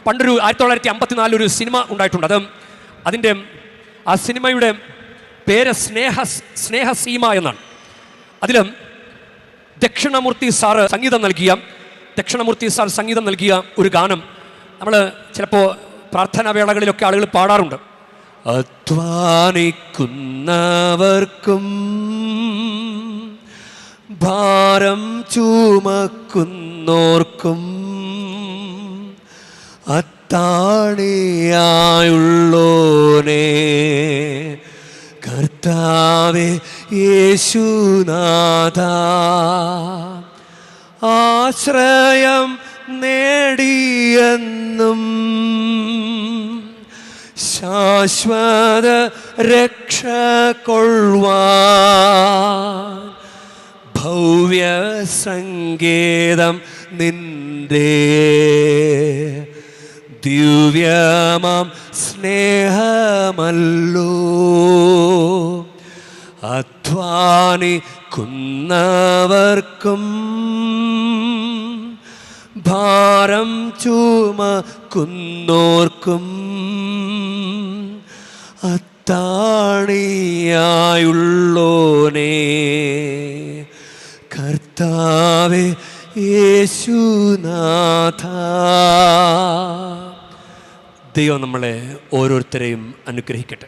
പണ്ടൊരു 1954 ഒരു സിനിമ ഉണ്ടായിട്ടുണ്ട്. ആ സിനിമയുടെ പേര് സ്നേഹസീമ എന്നാണ്. അതിൽ ദക്ഷിണമൂർത്തി സാറ് സംഗീതം നൽകിയ ഒരു ഗാനം നമ്മൾ ചിലപ്പോൾ പ്രാർത്ഥനാ വേളകളിലൊക്കെ ആളുകൾ പാടാറുണ്ട്. അധ്വാനിക്കുന്നവർക്കും ഭാരം ചുമക്കുന്നോർക്കും അത്താണിയായുള്ളോനേ കർത്താവേ യേശുനാഥ, ആശ്രയം നേടിയെന്നും ശാശ്വത രക്ഷ കൊള്ളുവാൻ ഭവ്യ സങ്കേതം നിന്റെ ദിവ്യമാം സ്നേഹമല്ലോ. അധ്വാനിക്കുന്നവർക്കും ഭാരം ചുമക്കുന്നോർക്കും അത്താണിയായുള്ളോനേ കർത്താവേ യേശുനാഥ. ദൈവം നമ്മളെ ഓരോരുത്തരെയും അനുഗ്രഹിക്കട്ടെ.